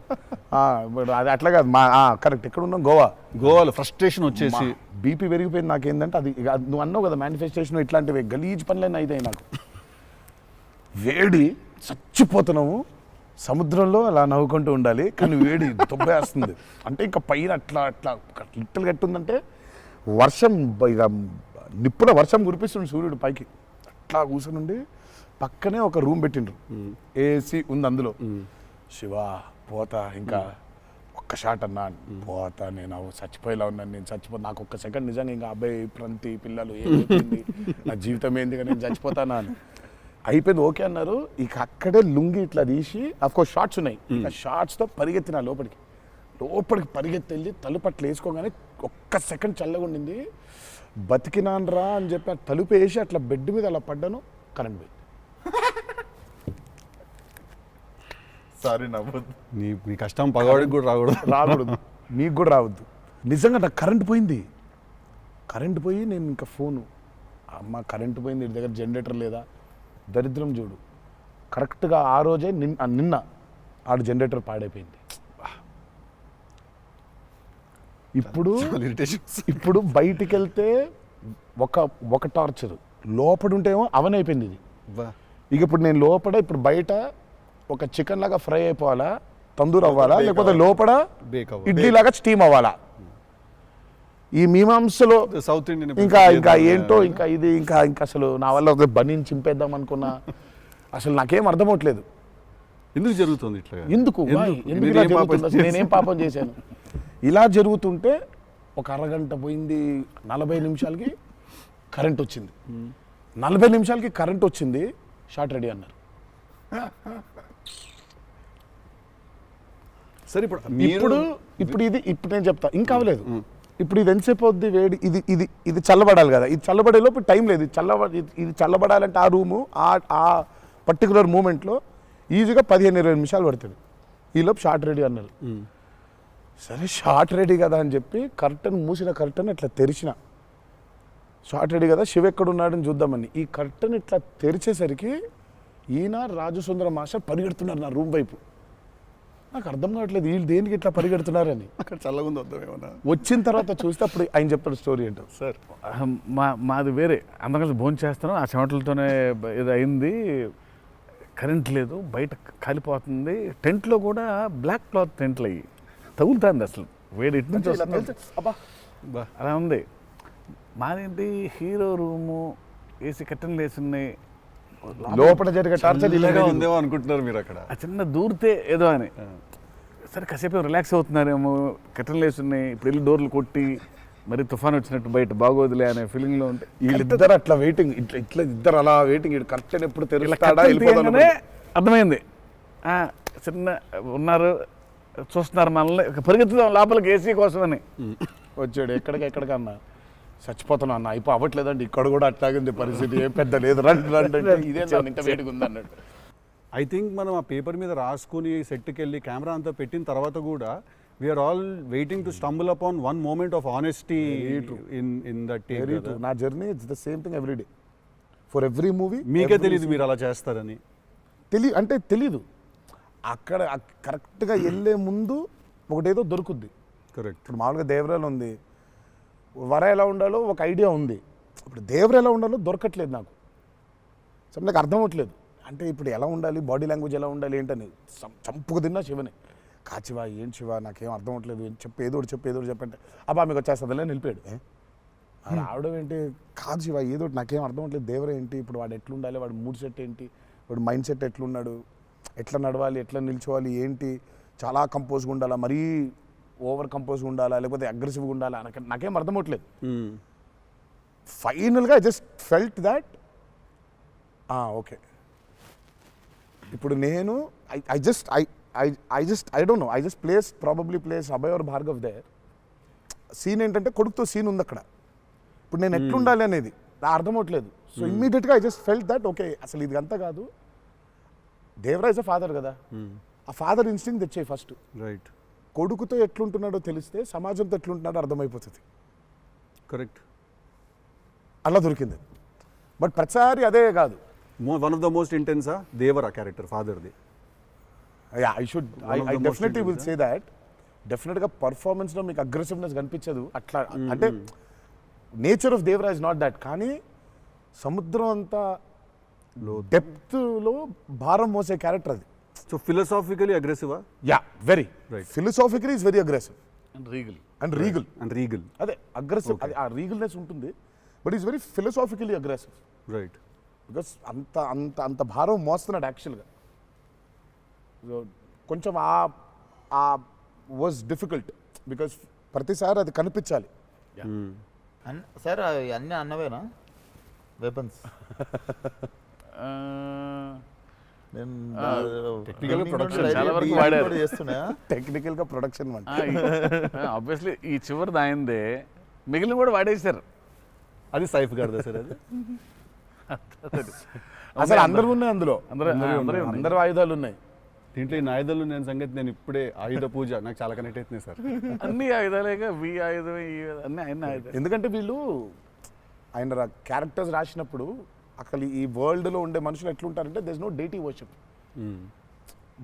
అది అట్లా కాదు కరెక్ట్. ఎక్కడ ఉన్నాం? గోవాలో ఫ్రస్ట్రేషన్ వచ్చేసి బీపీ పెరిగిపోయింది. నాకేందంటే అది నువ్వు అన్నావు కదా మేనిఫెస్టేషన్ ఇట్లాంటివి గలీజ్ పనులన్నీ అయితే నాకు వేడి చచ్చిపోతున్నాము. సముద్రంలో అలా నవ్వుకుంటూ ఉండాలి కానీ వేడి దొబ్బేస్తుంది. అంటే ఇంకా పైన అట్లా లిట్టలు కట్టుందంటే వర్షం, ఇక నిప్పుల వర్షం కురిపిస్తుంది సూర్యుడు పైకి. అట్లా కూర్చొని పక్కనే ఒక రూమ్ పెట్టిండ్రు, ఏసీ ఉంది అందులో. శివా పోతా ఇంకా ఒక్క షాట్ అన్నా పోతా, నేను చచ్చిపోయేలా ఉన్నాను, నేను చచ్చిపోతా. నాకు ఒక్క సెకండ్ నిజంగా ఇంకా అబ్బాయి ప్రంతి పిల్లలు ఏమైంది, నా జీవితం ఏంది, నేను చచ్చిపోతానా అని అయిపోయింది. ఓకే అన్నారు. ఇక అక్కడే లుంగి ఇట్లా తీసి అఫ్కోర్స్ షార్ట్స్ ఉన్నాయి, ఆ షార్ట్స్తో పరిగెత్తిన లోపలికి పరిగెత్తి వెళ్ళి తలుపు అట్లా వేసుకోగానే ఒక్క సెకండ్ చల్లగా ఉండింది. బతికినాను రా అని చెప్పి ఆ తలుపు వేసి అట్లా బెడ్ మీద అలా పడ్డాను. కరెంట్ పోయింది. సారీ నవ్వద్దు. నీ కష్టం పగవాడికి కూడా రాకూడదు, మీకు కూడా రావద్దు. నిజంగా నాకు కరెంట్ పోయింది. కరెంట్ పోయి నేను ఇంకా ఫోను, అమ్మ కరెంట్ పోయింది, ఇంటి దగ్గర జనరేటర్ లేదా, దరిద్రం చూడు. కరెక్ట్గా ఆ రోజే నిన్న ఆడు జనరేటర్ పాడైపోయింది. ఇప్పుడు బయటికి వెళ్తే ఒక టార్చర్, లోపల ఉంటేమో అవన్ అయిపోయింది ఇది. ఇక ఇప్పుడు నేను ఇప్పుడు బయట ఒక చికెన్ లాగా ఫ్రై అయిపోవాలా, తందూరు అవ్వాలా, లేకపోతే లోపల ఇడ్లీ లాగా స్టీమ్ అవ్వాలా. ఈ మీమాంసలో సౌత్ ఇండియన్ ఇంకా ఏంటో ఇంకా ఇది ఇంకా అసలు నా వల్ల ఒక బనీని చింపేద్దాం అనుకున్నా అసలు నాకేం అర్థమవట్లేదు. ఎందుకు జరుగుతుంది ఇట్లా? ఎందుకు ఎందుకు ఇలా జరుగుతుంది? అసలు నేనేం పాపం చేశాను? ఇలా జరుగుతుంటే ఒక అరగంట పోయింది, 40 నిమిషాలకి కరెంట్ వచ్చింది. 40 నిమిషాలకి కరెంట్ వచ్చింది, షార్ట్ రెడీ అన్నారు. సరే ఇప్పుడు ఇప్పుడు నేను చెప్తా, ఇంకా అవ్వలేదు. ఇప్పుడు ఇది ఎంతసేపు అవుద్ది వేడి, ఇది చల్లబడాలి కదా, ఇది చల్లబడే లోపు టైం లేదు. ఇది చల్లబడాలంటే ఆ రూము ఆ పర్టికులర్ మూమెంట్లో ఈజీగా 15-20 నిమిషాలు పడుతుంది. ఈలోపు షార్ట్ రెడీ అన్నారు. సరే షార్ట్ రెడీ కదా అని చెప్పి మూసిన కర్టన్ ఇట్లా తెరిచిన. షార్ట్ రెడీ కదా, శివ ఎక్కడున్నాడని చూద్దామని ఈ కర్టన్ ఇట్లా తెరిచేసరికి ఈయన రాజు సుందర మాస్టర్ పరిగెడుతున్నారు నా రూమ్ వైపు. నాకు అర్థం కావట్లేదు వీళ్ళు దేనికి ఇట్లా పరిగెడుతున్నారని. అక్కడ చల్లగా ఉంది వద్దామేమన్నా. వచ్చిన తర్వాత చూస్తే అప్పుడు ఆయన చెప్తాడు స్టోరీ ఏంటో. సార్ మాది వేరే, అందరం కలిసి భోజనం చేస్తాను, ఆ చెమటలతోనే ఇది అయింది, కరెంట్ లేదు, బయట కాలిపోతుంది, టెంట్లో కూడా బ్లాక్ క్లాత్ టెంట్లు అయ్యి తగులుతుంది, అసలు వేడి ఇటు నుంచి వస్తుంది, అలా ఉంది. మాదేంటి హీరో రూము, ఏసీ కట్టెలు వేసి ఉన్నాయి, లోపల జరిగే టార్చర్ ఇలాగా ఉందేమో అనుకుంటున్నారు మీరు అక్కడ. ఆ చిన్న దూరితే ఏదో అని. సరే కాసేపు రిలాక్స్ అవుతున్నారేమో, కట్టెలు వేసి ఉన్నాయి, ఇప్పుడు వెళ్ళి డోర్లు కొట్టి మరి తుఫాన్ వచ్చినట్టు బయట బాగోదులే అనే ఫీలింగ్లో ఉంటే వీళ్ళిద్దరు అట్లా వెయిటింగ్, ఇట్లా ఇద్దరు అలా వెయిటింగ్, కర్టెన్ ఎప్పుడు తెరుస్తాడా వెళ్ళిపోతానే అర్థమైంది. చిన్న ఉన్నారు చూస్తున్నారు మనల్ని, పరిగెత్తుదాం లోపలికి ఏసీ కోసమని వచ్చాడు. ఎక్కడికన్నా చచ్చిపోతున్నా అన్న, అయిపో అవ్వట్లేదండి, ఇక్కడ కూడా అట్లాగింది పరిస్థితి, ఏం పెద్ద లేదు, రండి అంటే ఇదే ఇంత వేడిగా ఉంది అన్నట్టు. ఐ థింక్ మనం ఆ పేపర్ మీద రాసుకుని సెట్కి వెళ్ళి కెమెరా అంతా పెట్టిన తర్వాత కూడా we are all waiting to stumble upon one moment of honesty in that take. నా journey it's the same thing every day for every movie. మీకే తెలియదు మీరు అలా చేస్తారని? తెలీదు. అక్కడ కరెక్ట్గా వెళ్ళే ముందు ఒకటేదో దొరుకుద్ది. కరెక్ట్. ఇప్పుడు మామూలుగా దేవరాలు ఉంది, వర ఎలా ఉండాలో ఒక ఐడియా ఉంది, ఇప్పుడు దేవర ఎలా ఉండాలో దొరకట్లేదు నాకు. సో నాకు అర్థం అవ్వట్లేదు, అంటే ఇప్పుడు ఎలా ఉండాలి, బాడీ లాంగ్వేజ్ ఎలా ఉండాలి ఏంటని చంపుకు తిన్నా శివని. కాచివా ఏం శివ నాకేం అర్థం అవ్వట్లేదు, ఏదో చెప్పంటే అబ్బా మీకు వచ్చేస్తుందిలే నిలిపాడు. రావడం ఏంటి, కాదు శివ ఏదో నాకేం అర్థం అవ్వట్లేదు, దేవర ఏంటి, ఇప్పుడు వాడు ఎట్లుండాలి, వాడు మూడ్ సెట్ ఏంటి, వాడు మైండ్ సెట్ ఎట్లున్నాడు, ఎట్లా నడవాలి, ఎట్లా నిల్చోవాలి ఏంటి, చాలా కంపోజ్గా ఉండాలా, మరీ ఓవర్ కంపోజ్గా ఉండాలా, లేకపోతే అగ్రెసివ్గా ఉండాలా, నాకేం అర్థం అవ్వట్లేదు. ఫైనల్గా I just felt that okay ఇప్పుడు నేను I don't know, I just probably place Abhay or Bhargav there. Scene ఏంటంటే కొడుకుతో సీన్ ఉంది అక్కడ, ఇప్పుడు నేను ఎట్లుండాలి అనేది నా అర్థం అవ్వట్లేదు. సో ఇమ్మీడియట్గా I just felt that okay అసలు ఇది అంతా కాదు, దేవరాజ్ ఫాదర్ కదా, ఆ ఫాదర్ ఇన్స్టింక్ట్ తెచ్చాయి ఫస్ట్. రైట్. కొడుకుతో ఎట్లుంటున్నాడో తెలిస్తే సమాజంతో ఎట్లుంటున్నాడో అర్థమైపోతుంది. కరెక్ట్. అలా దొరికింది. బట్ ప్రతిసారి అదే కాదు. వన్ ఆఫ్ ద మోస్ట్ ఇంటెన్సా దేవరా క్యారెక్టర్ ఫాదర్ది. I definitely will say that. డెఫినెట్గా పర్ఫార్మెన్స్లో మీకు అగ్రెసివ్నెస్ కనిపించదు అట్లా, అంటే nature of Devara's not that, కానీ సముద్రం అంతా డెప్త్లో భారం మోసే క్యారెక్టర్ అది. సో ఫిలసాఫికలీ అగ్రెసివా? Yeah, very right. Philosophically is very aggressive and regal. అదే అగ్రెసివ్, అది ఆ రీగల్నెస్ ఉంటుంది, but is very philosophically aggressive. Right. Because అంత భారం మోస్తున్నాడు యాక్చువల్గా. కొంచెం ఆ వాజ్ డిఫికల్ట్ బికాస్ ప్రతిసారి అది కనిపించాలి. సార్ అన్నీ అన్నవేనా వెపన్స్? టెక్నికల్ ప్రొడక్షన్ చాలా వరకు వాడారు. టెక్నికల్గా ప్రొడక్షన్ ఆబ్వియస్లీ ఈ చివరిది ఆయనదే, మిగిలిన కూడా వాడేశారు. అది సైఫ్ గారిదా సార్? అది అసలు అందరూ ఉన్నాయి అందులో, అందరూ ఆయుధాలు ఉన్నాయి దీంట్లో. ఈ ఆయుధాలు నేను సంగతి నేను ఇప్పుడే ఆయుధ పూజ నాకు చాలా కనెక్ట్ అవుతుంది సార్. అన్ని ఆయుధాలేగా, వి ఆయుధం అన్ని ఆయన ఆయుధాలు. ఎందుకంటే వీళ్ళు ఆయన క్యారెక్టర్స్ రాసినప్పుడు అసలు ఈ వరల్డ్లో ఉండే మనుషులు ఎట్లుంటారంటే there is no deity worship.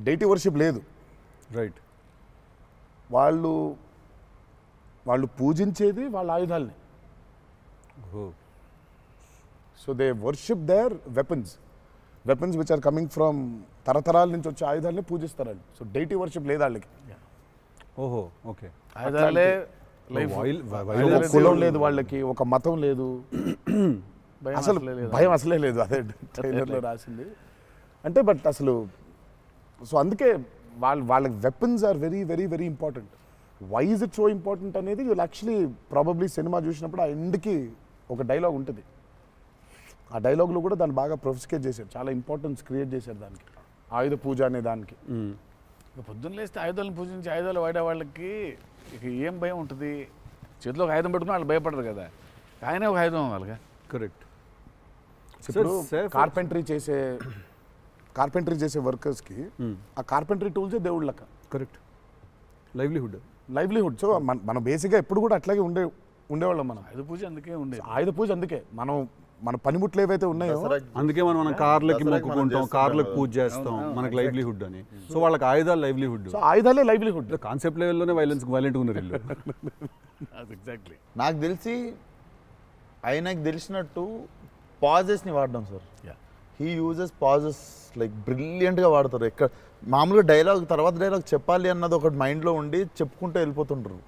Deity worship లేదు. రైట్. వాళ్ళు పూజించేది వాళ్ళ ఆయుధాలని. So they worship their weapons which are coming from తరతరాల నుంచి వచ్చే ఆయుధాలని పూజిస్తారు వాళ్ళు. సో డైటీ వర్షిప్ లేదు వాళ్ళకి. ఓహో, ఓకే. ఆయుధాలే ఒక కులం లేదు వాళ్ళకి, ఒక మతం లేదు, భయం అసలు అసలే లేదు. భయం అసలే లేదు. అదే ట్రైలర్లో రాసింది. అంటే బట్ అసలు సో అందుకే వాళ్ళకి weapons are very very very important. Why is it so important అనేది వీళ్ళు యాక్చువల్లీ ప్రాబబ్లీ సినిమా చూసినప్పుడు ఆ ఎండ్కి ఒక డైలాగ్ ఉంటుంది. ఆ డైలాగ్లో కూడా దాన్ని బాగా ప్రొఫిస్కేట్ చేశారు, చాలా ఇంపార్టెన్స్ క్రియేట్ చేశారు దానికి, ఆయుధ పూజ అనే దానికి. ఇక పొద్దున్న లేస్తే ఆయుధాలను పూజించి ఆయుధాలు వాడే వాళ్ళకి ఇక ఏం భయం ఉంటుంది? చేతిలో ఒక ఆయుధం పెట్టుకుని వాళ్ళు భయపడరు కదా, ఆయనే ఒక ఆయుధం వాళ్ళగా. కరెక్ట్. ఇప్పుడు కార్పెంటరీ చేసే వర్కర్స్కి ఆ కార్పెంటరీ టూల్సే దేవుళ్ళ లెక్క. కరెక్ట్. లైవ్లీహుడ్. సో మనం బేసిక్గా ఎప్పుడు కూడా అట్లాగే ఉండేవాళ్ళం. మనం ఆయుధ పూజ అందుకే ఉండేది. ఆయుధ పూజ అందుకే మన పనిముట్లు ఏవైతే ఉన్నాయో అందుకే మనం కార్లకి మొక్కుకుంటాం, కార్లకు పూజ చేస్తాం, మనకి లైవ్లీహుడ్ అని. సో వాళ్ళకి ఆయుధాలు లైవ్లీహుడ్. సో ఆయుధాలే లైవ్లీహుడ్. కాన్సెప్ట్ లెవెల్లోనే వైలెంట్ ఉన్నారు వీళ్ళు. ఎగ్జాక్ట్లీ. నాకు తెలిసి ఆయనకు తెలిసినట్టు పాజెస్ని వాడడం sir. He uses pauses like బ్రిలియంట్గా వాడతారు. ఎక్కడ మామూలుగా డైలాగ్ తర్వాత డైలాగ్ చెప్పాలి అన్నది ఒకటి మైండ్లో ఉండి చెప్పుకుంటూ వెళ్ళిపోతుంటారు.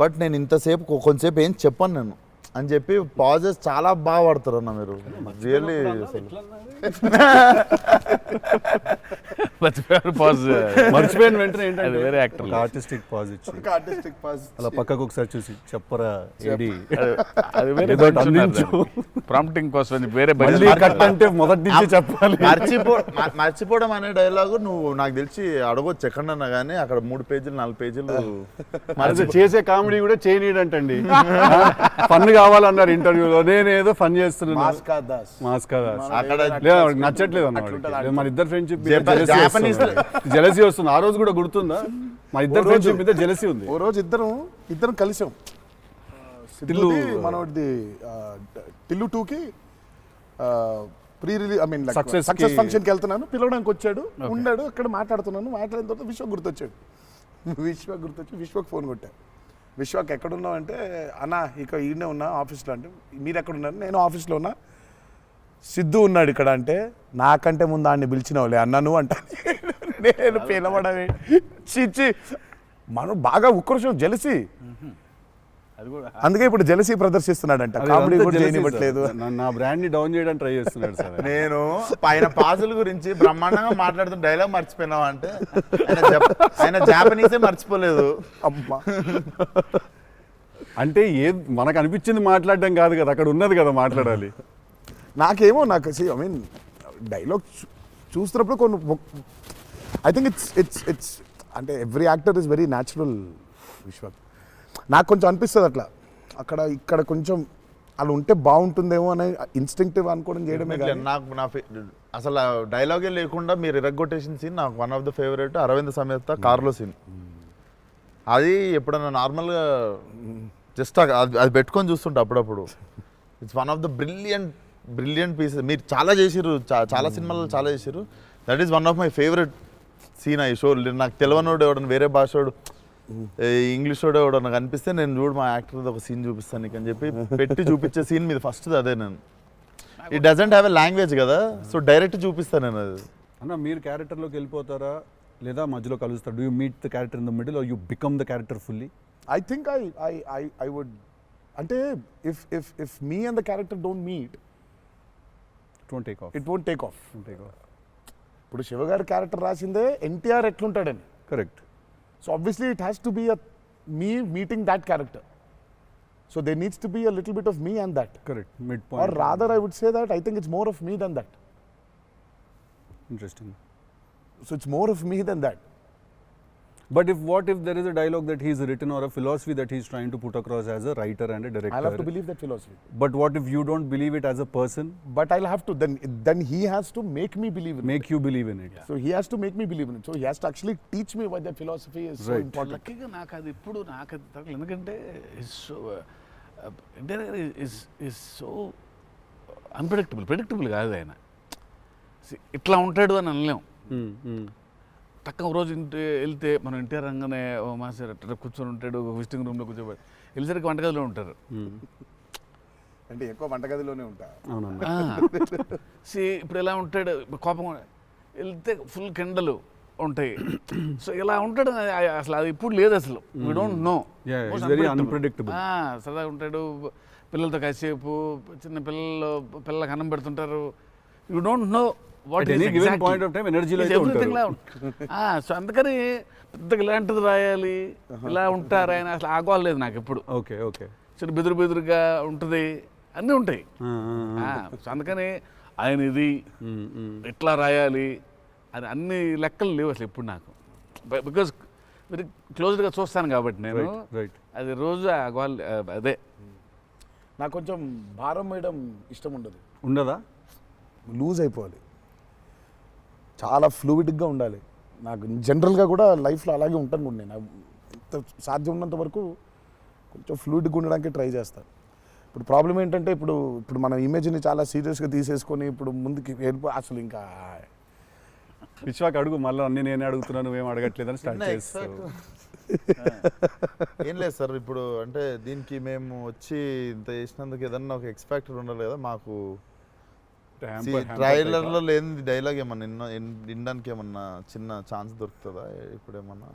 బట్ నేను ఇంతసేపు కొంతసేపు ఏం చెప్పాను నేను అని చెప్పి పాజెస్ చాలా బాగా వాడతారు అన్న మీరు. రియల్లీ మర్చిపోయిన వెంటనే అది వేరే యాక్టర్. ఆర్టిస్టిక్ పాజ్ ఇచ్చి అలా పక్కకు ఒకసారి చూసి చెప్పరా ఏడి అది వేరే ప్రాంప్టింగ్ కోసం వేరే మళ్ళీ కట్ అంటే మొదటి నుంచి చెప్పాలి. మర్చిపోవడం అనే డైలాగు నువ్వు నాకు తెలిసి అడగొచ్చు ఎక్కడన్నా కానీ అక్కడ 3 పేజీలు 4 పేజీలు మరి చేసే కామెడీ కూడా చేయనీడంటండి. ఫన్ కావాలన్నారు ఇంటర్వ్యూలో, నేనేదో ఫన్ చేస్తున్నాను. మాస్కా దాస్ అక్కడ నచ్చట్లేదు అన్న. మన ఇద్దరు ఫ్రెండ్షిప్ జెలసీ వస్తుంది. ఆ రోజు కూడా గుర్తుందా? మా ఇద్దరు ఫ్రెండ్షిప్ మీద జెలసీ ఉంది. ఓ రోజు ఇద్దరం కలిసాం. టిల్లు మనది టిల్లు 2కి pre release I mean Success success కి ఫంక్షన్కి వెళ్తున్నాను, పిలవడానికి వచ్చాడు, ఉన్నాడు అక్కడ, మాట్లాడిన తర్వాత విశ్వక్ గుర్తొచ్చాడు. విశ్వక్ ఫోన్ కొట్టా. విశ్వక్ ఎక్కడున్నావు అంటే, అన్న ఇక ఈయనే ఉన్నా ఆఫీస్లో. అంటే మీరు ఎక్కడున్నారు? నేను ఆఫీస్లో ఉన్నా. సిద్ధు ఉన్నాడు ఇక్కడ అంటే, నాకంటే ముందు ఆయన్ని పిలిచినవులే అన్నా నువ్వు అంటా. నేను పిలవడమే చిచ్చి. మనం బాగా ఉక్రోషం, జెలసీ. అందుకే ఇప్పుడు జెలసీ ప్రదర్శిస్తున్నాడంట. కామెడీ కూడా చేయనివ్వట్లేదు. నా బ్రాండ్ ని డౌన్ చేయడానికి ట్రై చేస్తున్నాడు సార్. నేను ఆయన పాజుల గురించి బ్రహ్మాండంగా మాట్లాడుతున్న డైలాగ్ మర్చిపోయినావా అంటే, ఆయన జాపనీసే మర్చిపోలేదు. అమ్మా, అంటే మనకు అనిపించింది మాట్లాడడం కాదు కదా, అక్కడ ఉన్నది కదా మాట్లాడాలి. నాకేమో ఐ మీన్ డైలాగ్ చూస్తున్నప్పుడు కొన్ని ఐ థింక్ ఇట్స్ అంటే every actor is very natural. Vishwak నాకు కొంచెం అనిపిస్తుంది అట్లా, ఇక్కడ కొంచెం అలా ఉంటే బాగుంటుందేమో అనే ఇన్స్టింక్టివ్ అనుకోవడం చేయడమే కాదు. నాకు అసలు డైలాగే లేకుండా మీరు ఇరగ్గొట్టేసిన సీన్ నాకు one of the favourite. Aravinda Sametha కార్లో సీన్. అది ఎప్పుడన్నా నార్మల్గా జస్ట్ అది పెట్టుకొని చూస్తుంటా అప్పుడప్పుడు. It's one of the brilliant pieces. మీరు చాలా చేసిర్రు, చాలా సినిమాలు చాలా చేసిర్రు. That is one of my favourite scene ఆ షో. నాకు తెలియనోడు ఎవడన్నా, వేరే భాషోడు, ఇంగ్లీష్ వాడు ఎవడో నాకు అనిపిస్తే, నేను చూడు మా యాక్టర్ ఒక సీన్ చూపిస్తాను నీకు అని చెప్పి పెట్టి చూపించే సీన్ మీద ఫస్ట్ అదే. నేను it doesn't have a language కదా, సో డైరెక్ట్ చూపిస్తాను నేను అది. అన్న మీరు క్యారెక్టర్లోకి వెళ్ళిపోతారా లేదా మధ్యలో కలుస్తారు? Do you meet the character in the middle or you become the character fully? I think I would, అంటే if me and the character don't meet, it won't take off. It won't take off. ఇప్పుడు శివగారి character రాసిందే ఎన్టీఆర్ ఎట్లుంటాడని. Correct. So obviously it has to be me meeting that character. So there needs to be a little bit of me and that. Correct. Midpoint. Or rather I would say that I think it's more of me than that. Interesting. So it's more of me than that. But what if there is a dialogue that he's written or a philosophy that he's trying to put across as a writer and a director? I'll have to believe that philosophy. But what if you don't believe it as a person? But I'll have to, then he has to make me believe in it. Make you believe in it. Yeah. So he has to make me believe in it. So he has to actually teach me why that philosophy is so important. లక్కీగా నాకు అది ఇప్పుడు నాకు అది తగ్గలేదు. ఎందుకంటే is so predictable కాదు ఆయన. ఇట్లా ఉంటాడు అని అనలేం. తక్కువ రోజు వెళ్తే మనం ఎన్టీఆర్ రంగానే ఓ మాస్టర్ అట్లా కూర్చొని ఉంటాడు, విజిటింగ్ రూమ్లో కూర్చోబెట్టి, వెళ్ళేసరికి వంటగదిలో ఉంటారు. అంటే ఎక్కువ వంటగదిలోనే ఉంటా. ఇప్పుడు ఎలా ఉంటాడు, కోపం వెళ్తే ఫుల్ కెండలు, ఉంటాయి. సో ఇలా ఉంటాడు అసలు అది ఇప్పుడు లేదు అసలు. We don't know. Yeah, it's very unpredictable. సరదాగా ఉంటాడు, పిల్లలతో కాసేపు, చిన్న పిల్లలకు అన్నం పెడుతుంటారు. You don't know what At any given point of time, energy లో అయితే ఉంటారు. సో అందుకని పెద్దగా ఇలాంటిది రాయాలి, ఇలా ఉంటారు ఆయన అసలు ఆగోలేదు నాకు ఎప్పుడు. Okay okay. చిన్న బెదురుగా ఉంటుంది, అన్నీ ఉంటాయి. సో అందుకని ఆయన ఇది ఇట్లా రాయాలి అని అన్ని లెక్కలు లేవు అసలు ఇప్పుడు నాకు. బికాజ్ వెరీ క్లోజ్గా చూస్తాను కాబట్టి నేను రైట్. అది రోజు అదే నాకు కొంచెం భారం వేయడం ఇష్టం ఉండదు. ఉండదా? లూజ్ అయిపోవాలి, చాలా ఫ్లూయిడ్గా ఉండాలి. నాకు జనరల్గా కూడా లైఫ్లో అలాగే ఉంటాను కూడా నేను. ఎంత సాధ్యం ఉన్నంత వరకు కొంచెం ఫ్లూయిడ్గా ఉండడానికి ట్రై చేస్తాను. ఇప్పుడు ప్రాబ్లం ఏంటంటే ఇప్పుడు మన ఇమేజ్ని చాలా సీరియస్గా తీసేసుకొని ఇప్పుడు ముందుకి అసలు ఇంకా విశ్వాక్ అడుగు మళ్ళీ అన్ని నేనే అడుగుతున్నాను, నువ్వేం అడగట్లేదని స్టార్ట్ చేస్తావు. ఏం లేదు సార్, ఇప్పుడు అంటే దీనికి మేము వచ్చి ఇంత చేసినందుకు ఏదన్నా ఒక ఎక్స్పెక్టర్ ఉండాలి కదా మాకు. ట్రైలర్లో లేని డైలాగ్ ఏమన్నా వినడానికి ఏమన్నా చిన్న ఛాన్స్ దొరుకుతుందా ఇప్పుడు ఏమన్నా?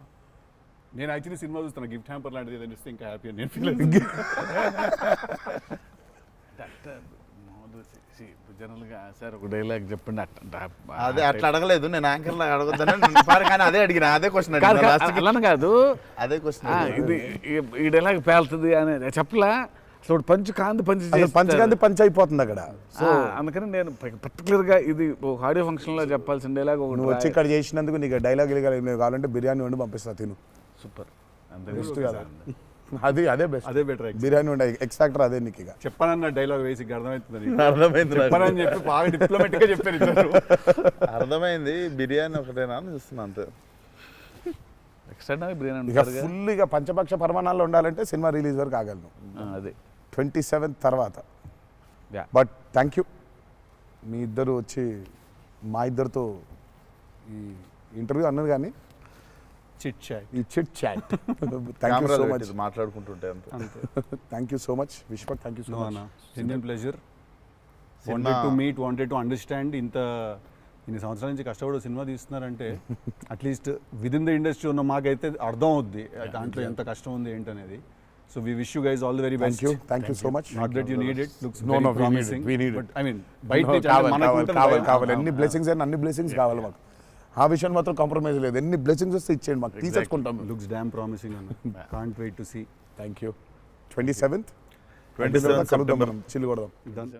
నేను యాక్చువల్లీ సినిమా చూస్తాను, గిఫ్ట్ హ్యాంపర్ లాంటిది ఏదైనా ఇస్తే ఇంకా హ్యాపీ అని నేను ఫీల్ జనరల్గా సార్ ఒక డైలాగ్ చెప్పండి. అదే అట్లా అడగలేదు నేను, యాంకర్లో అడగొద్దని కానీ అదే అడిగిన, అదే క్వశ్చన్ అలా కాదు, అదే క్వశ్చన్. ఇది ఈ డైలాగ్ పేలుతుంది అని చెప్పలా. అసలు పంచ్ పంచ్ అయిపోతుంది అక్కడ. సో అందుకని నేను పర్టికులర్గా ఇది ఒక ఆడియో ఫంక్షన్లో చెప్పాల్సిన డైలాగ్ ఒకటి. నువ్వు వచ్చి ఇక్కడ చేసినందుకు నీకు డైలాగ్ కావాలంటే బిర్యానీ వండి పంపిస్తా, తిను. సూపర్. బెస్ట్ కదా, అదే బెస్ట్, అదే బెటర్. బిర్యానీ వండి ఎక్స్ ఫ్యాక్టర్ అదే నీకు. ఇక చెప్పానన్న డైలాగ్ వేసి అర్థమవుతుంది, అర్థమైంది చెప్పానని చెప్పి బాగా డిప్లొమాటిక్ గా చెప్పారు ఇద్దరు. అర్థమైంది, బిర్యానీ ఒకటేనా అని చూస్తున్నా అంతే. ఎక్స్ట్రా బిర్యానీ ఇక ఫుల్ ఇక పంచపక్ష పరమాణాల్లో ఉండాలంటే సినిమా రిలీజ్ వరకు ఆగలను, అదే 27th తర్వాత. Yeah. బట్ థ్యాంక్ యూ, మీ ఇద్దరు వచ్చి మా ఇద్దరితో ఈ ఇంటర్వ్యూ అన్నది కానీ చిట్ చాట్, ఈ chit chat. Thank you so much, మాట్లాడుకుంటుంటే అంతే. Thank you so much Vishwak, thank you so much. Genuine pleasure. Wanted to meet, wanted to understand. ఇన్ని సంవత్సరాల నుంచి కష్టపడి సినిమా తీస్తున్నారంటే at least with in the industry ఉన్న మాకైతే అర్థం అవుద్ది దాంట్లో ఎంత కష్టం ఉంది ఏంటనేది. So we wish you guys all the very best. Thank you so much. Not that you need it, looks No, very no, we need it, promising. we need it. But I mean బయట నుంచి కావాలి ఎన్ని blessings అయినా అన్ని blessings కావాలి మాకు. ఆ విషయం మాత్రం కాంప్రమైజ్ లేదు. ఎన్ని బ్లెస్సింగ్స్ వస్తే ఇచ్చేయండి మాకు, తీసేసుకుంటాం. లుక్స్ డామ్ ప్రామిసింగ్ అన్న. Can't wait to see. Thank you. 27th September. కలుద్దాం మనం, చిల్లు కొడదాం. Done.